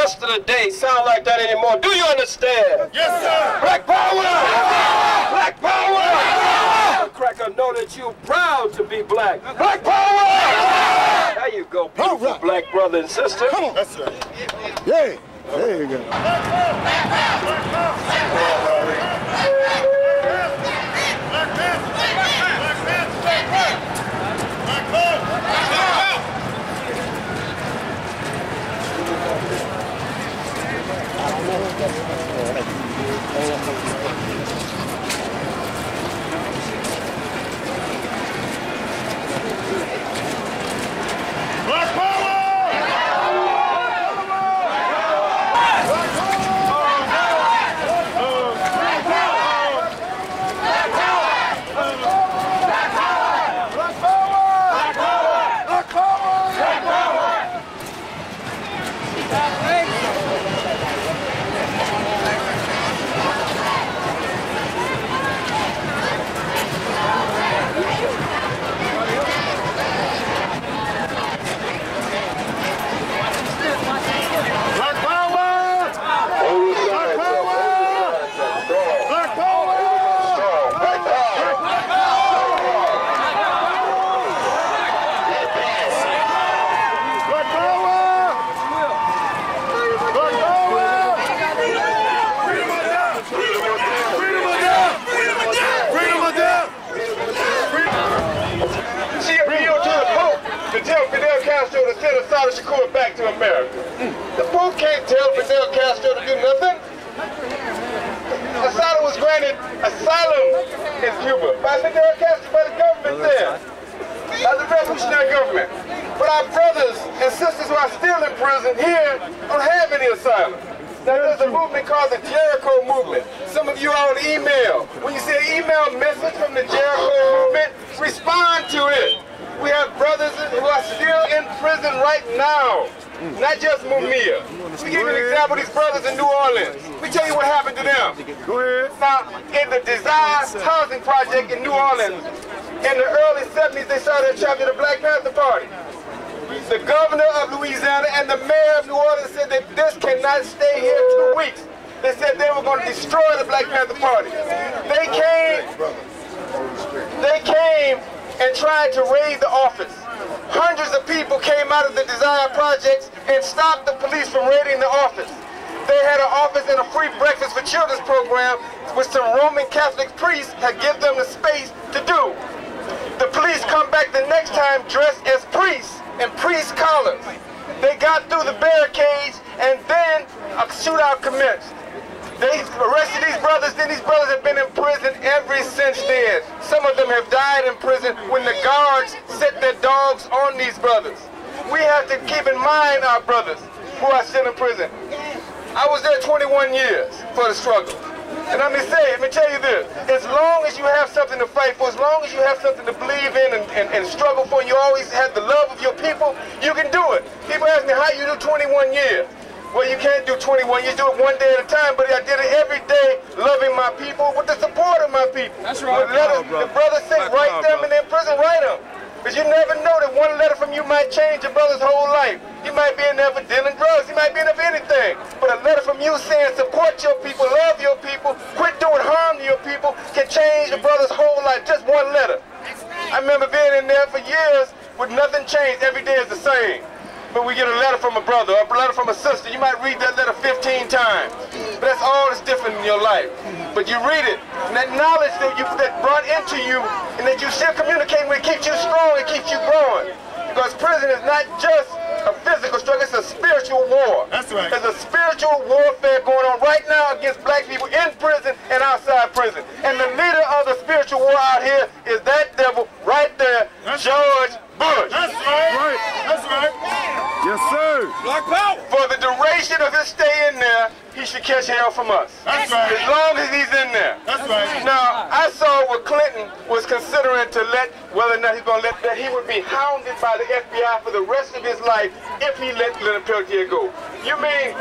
rest of the day sound like that anymore. Do you understand? Yes, sir. Black power! Yes, Black power! Yes, Cracker, know that you're proud to be black. Black power! Yes, there you go, beautiful black brother and sister. Come on. Yes, sir. Yeah. There you go. Black power! Black power! Back to America. The Pope can't tell Fidel Castro to do nothing. Asada was granted asylum in Cuba by Fidel Castro, by the government there, by the revolutionary government. But our brothers and sisters who are still in prison here don't have any asylum. Now there's a movement called the Jericho movement. Some of you are on email. When you see an email message from the Jericho movement, respond to it. We have brothers who are still in prison right now, not just Mumia. We give you an example of these brothers in New Orleans. Let me tell you what happened to them. Go ahead. Now, in the Desire Housing Project in New Orleans, in the early 70s, they started a chapter of the Black Panther Party. The governor of Louisiana and the mayor of New Orleans said that this cannot stay here 2 weeks. They said they were going to destroy the Black Panther Party. They came and tried to raid the office. Hundreds of people came out of the Desire Projects and stopped the police from raiding the office. They had an office and a free breakfast for children's program, which some Roman Catholic priests had given them the space to do. The police come back the next time dressed as priests in priest collars. They got through the barricades and then a shootout commenced. They arrested these brothers, then these brothers have been in prison ever since then. Some of them have died in prison when the guards set their dogs on these brothers. We have to keep in mind our brothers who are still in prison. I was there 21 years for the struggle. And let me tell you this, as long as you have something to fight for, as long as you have something to believe in and struggle for, and you always have the love of your people, you can do it. People ask me, how you do 21 years? Well, you can't do 21 years, do it one day at a time, but I did it every day, loving my people with the support of my people. That's right. The brothers say, write them, and in prison, write them. Because you never know that one letter from you might change your brother's whole life. He might be in there for dealing drugs, he might be in there for anything. But a letter from you saying, support your people, love your people, quit doing harm to your people, can change a brother's whole life. Just one letter. I remember being in there for years with nothing changed. Every day is the same. But we get a letter from a brother, a letter from a sister. You might read that letter 15 times. But that's all that's different in your life. But you read it, and that knowledge that brought into you, and that you still communicate with, keeps you strong and keeps you growing. Because prison is not just a physical struggle, it's a spiritual war. That's right. There's a spiritual warfare going on right now against black people in prison and outside prison. And the leader of the spiritual war out here is that devil right there, George Bush. That's right. That's right. Yes, sir. Black power. For the duration of his stay in there, he should catch hell from us. That's right. As long as he's in there. That's right. Now, I saw what Clinton was considering to let, whether or not he's going to let, that he would be hounded by the FBI for the rest of his life if he let Leonard Peltier go. You mean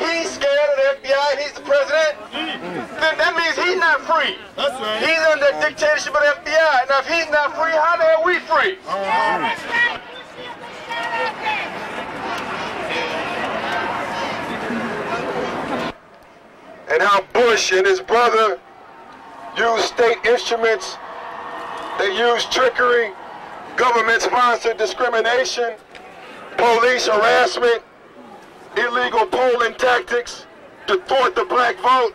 he's scared of the FBI and he's the president? Then that means he's not free. That's right. He's under the dictatorship of the FBI. Now, if he's not free, how the hell are we free? Bush and his brother used state instruments, they used trickery, government-sponsored discrimination, police harassment, illegal polling tactics to thwart the black vote.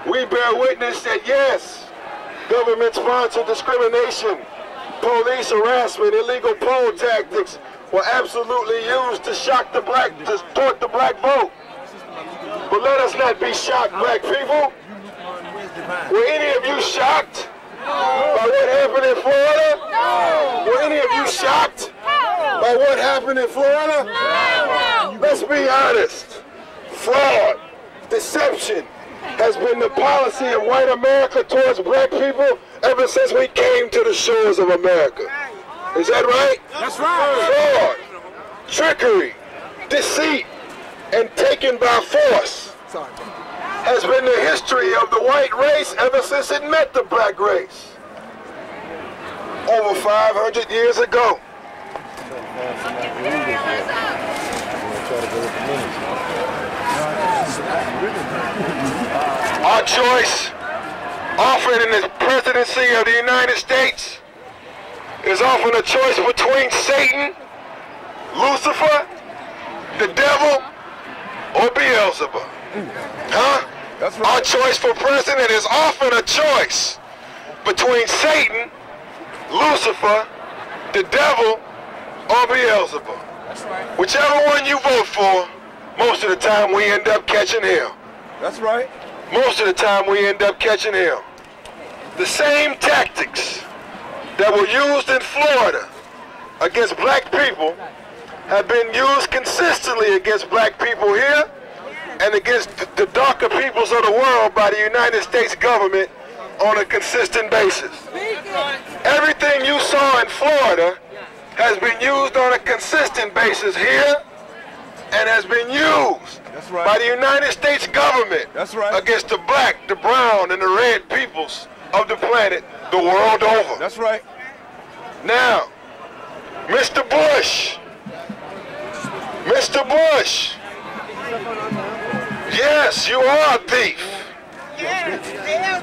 We bear witness that yes, government-sponsored discrimination, police harassment, illegal poll tactics were absolutely used to thwart the black vote. But let us not be shocked, black people. Were any of you shocked by what happened in Florida? No. Were any of you shocked by what happened in Florida? No. Let's be honest. Fraud, deception has been the policy of white America towards black people ever since we came to the shores of America. Is that right? That's right. Fraud, trickery, deceit, and taken by force has been the history of the white race ever since it met the black race. Over 500 years ago. Our choice offered in the presidency of the United States is often a choice between Satan, Lucifer, the devil, or Beelzebub. Huh? That's right. Our choice for president is often a choice between Satan, Lucifer, the devil, or Beelzebub. That's right. Whichever one you vote for, most of the time we end up catching hell. That's right. Most of the time we end up catching hell. The same tactics that were used in Florida against black people have been used consistently against black people here and against the darker peoples of the world by the United States government on a consistent basis. Everything you saw in Florida has been used on a consistent basis here and has been used by the United States government against the black, the brown, and the red peoples of the planet the world over. That's right. Now, Mr. Bush, yes, you are a thief.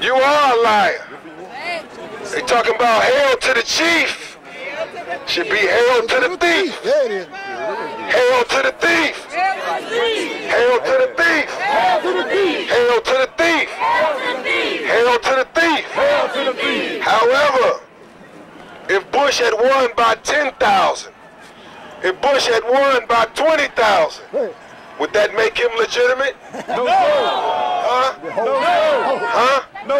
You are a liar. They talking about hail to the chief. Should be hail to the thief. Hail to the thief. Hail to the thief. Hail to the thief. Hail to the thief. Hail to the thief. Hail to the thief. However, if Bush had won by 10,000, if Bush had won by 20,000, would that make him legitimate? No. Huh? No. Huh? No.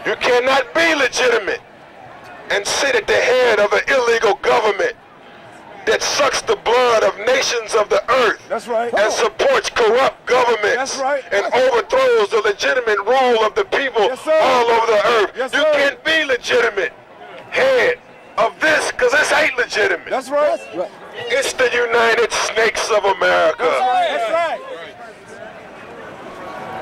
You cannot be legitimate and sit at the head of an illegal government that sucks the blood of nations of the earth. That's right. And supports corrupt governments. That's right. And overthrows the legitimate rule of the people all over the earth. Yes, you sir. can't be legitimate head of this because this ain't legitimate. That's right. It's the United Snakes of America. That's right.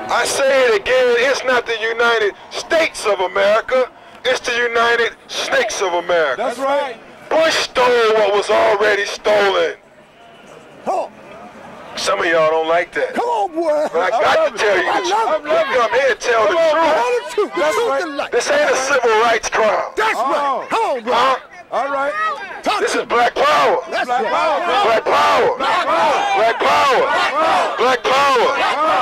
I say it again, it's not the United States of America, it's the United Snakes of America. That's right. Bush stole what was already stolen. Some of y'all don't like that. Come on, boy. But I got to tell you the truth. You come here and tell the truth. That's right. This ain't a civil rights crime. That's right. Come on, bro. Huh? All right. This is black power. That's Black right. power. Black power. Black power. Black power. Black power.